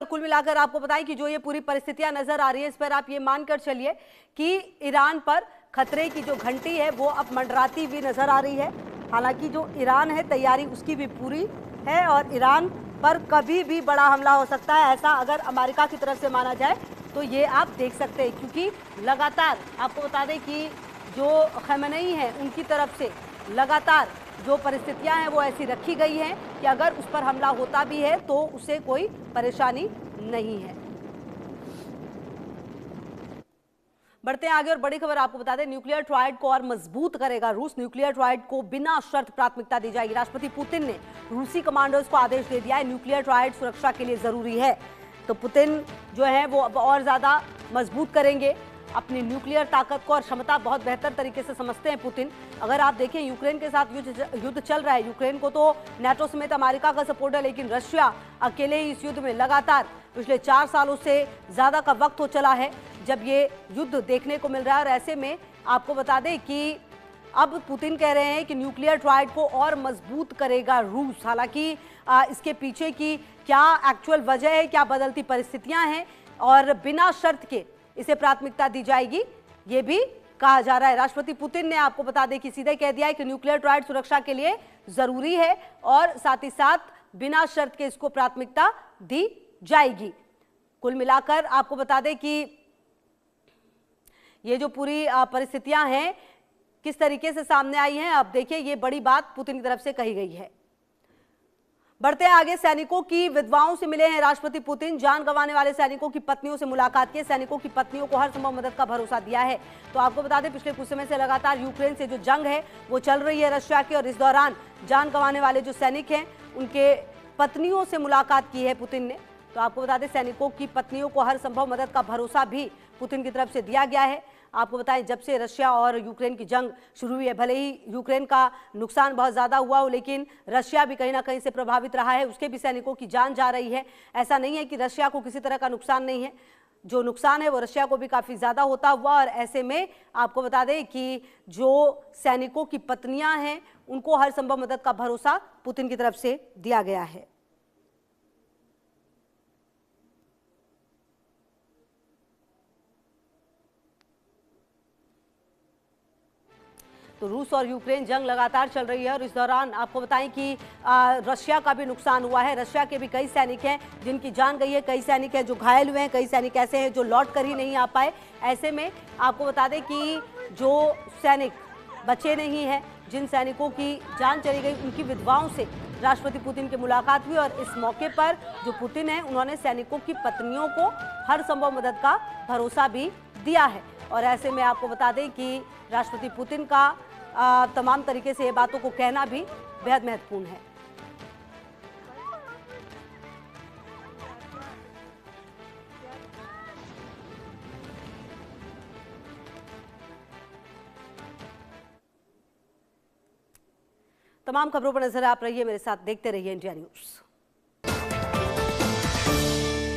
कुल मिलाकर आपको बताएं कि जो ये पूरी परिस्थितियां नजर आ रही है, इस पर आप ये मानकर चलिए कि ईरान पर खतरे की जो घंटी है वो अब मंडराती हुई नजर आ रही है। हालांकि जो ईरान है तैयारी उसकी भी पूरी है और ईरान पर कभी भी बड़ा हमला हो सकता है, ऐसा अगर अमेरिका की तरफ से माना जाए तो ये आप देख सकते हैं। क्योंकि लगातार आपको बता दें कि जो खamenei हैं उनकी तरफ से लगातार जो परिस्थितियां हैं वो ऐसी रखी गई हैं कि अगर उस पर हमला होता भी है तो उसे कोई परेशानी नहीं है। बढ़ते हैं आगे और बड़ी खबर आपको बता दें, न्यूक्लियर ट्रायड को और मजबूत करेगा रूस। न्यूक्लियर ट्रायड को बिना शर्त प्राथमिकता दी जाएगी। राष्ट्रपति पुतिन ने रूसी कमांडर्स को आदेश दे दिया है, न्यूक्लियर ट्रायड सुरक्षा के लिए जरूरी है। तो पुतिन जो है वो अब और ज्यादा मजबूत करेंगे अपनी न्यूक्लियर ताकत को और क्षमता बहुत बेहतर तरीके से समझते हैं पुतिन। अगर आप देखें यूक्रेन के साथ युद्ध चल रहा है, यूक्रेन को तो नाटो समेत अमेरिका का सपोर्ट है, लेकिन रशिया अकेले ही इस युद्ध में लगातार पिछले 4 सालों से ज्यादा का वक्त हो चला है जब ये युद्ध देखने को मिल रहा है। और ऐसे में आपको बता दें कि अब पुतिन कह रहे हैं कि न्यूक्लियर ट्रायड को और मजबूत करेगा रूस। हालांकि इसके पीछे की क्या एक्चुअल वजह है, क्या बदलती परिस्थितियां हैं और बिना शर्त के इसे प्राथमिकता दी जाएगी, ये भी कहा जा रहा है। राष्ट्रपति पुतिन ने आपको बता दें कि सीधे कह दिया है कि न्यूक्लियर ट्रायड सुरक्षा के लिए जरूरी है और साथ ही साथ बिना शर्त के इसको प्राथमिकता दी जाएगी। कुल मिलाकर आपको बता दें कि ये जो पूरी परिस्थितियां हैं किस तरीके से सामने आई हैं, अब देखिए ये बड़ी बात पुतिन की तरफ से कही गई है। बढ़ते हैं आगे, सैनिकों की विधवाओं से मिले हैं राष्ट्रपति पुतिन। जान गंवाने वाले सैनिकों की पत्नियों से मुलाकात की। सैनिकों की पत्नियों को हर संभव मदद का भरोसा दिया है। तो आपको बता दें पिछले कुछ समय से लगातार यूक्रेन से जो जंग है वो चल रही है रशिया की, और इस दौरान जान गंवाने वाले जो सैनिक हैं उनके पत्नियों से मुलाकात की है पुतिन ने। तो आपको बता दें सैनिकों की पत्नियों को हर संभव मदद का भरोसा भी पुतिन की तरफ से दिया गया है। आपको बताएं जब से रशिया और यूक्रेन की जंग शुरू हुई है, भले ही यूक्रेन का नुकसान बहुत ज़्यादा हुआ हो, लेकिन रशिया भी कहीं ना कहीं से प्रभावित रहा है, उसके भी सैनिकों की जान जा रही है। ऐसा नहीं है कि रशिया को किसी तरह का नुकसान नहीं है, जो नुकसान है वो रशिया को भी काफ़ी ज़्यादा होता हुआ। और ऐसे में आपको बता दें कि जो सैनिकों की पत्नियां हैं उनको हर संभव मदद का भरोसा पुतिन की तरफ से दिया गया है। तो रूस और यूक्रेन जंग लगातार चल रही है और इस दौरान आपको बताएं कि रशिया का भी नुकसान हुआ है। रशिया के भी कई सैनिक हैं जिनकी जान गई है, कई सैनिक हैं जो घायल हुए हैं, कई सैनिक ऐसे हैं जो लौट कर ही नहीं आ पाए। ऐसे में आपको बता दें कि जो सैनिक बचे नहीं हैं, जिन सैनिकों की जान चली गई, उनकी विधवाओं से राष्ट्रपति पुतिन की मुलाकात हुई। और इस मौके पर जो पुतिन है उन्होंने सैनिकों की पत्नियों को हर संभव मदद का भरोसा भी दिया है। और ऐसे में आपको बता दें कि राष्ट्रपति पुतिन का तमाम तरीके से ये बातों को कहना भी बेहद महत्वपूर्ण है। तमाम खबरों पर नजर आप रहिए मेरे साथ, देखते रहिए इंडिया न्यूज़।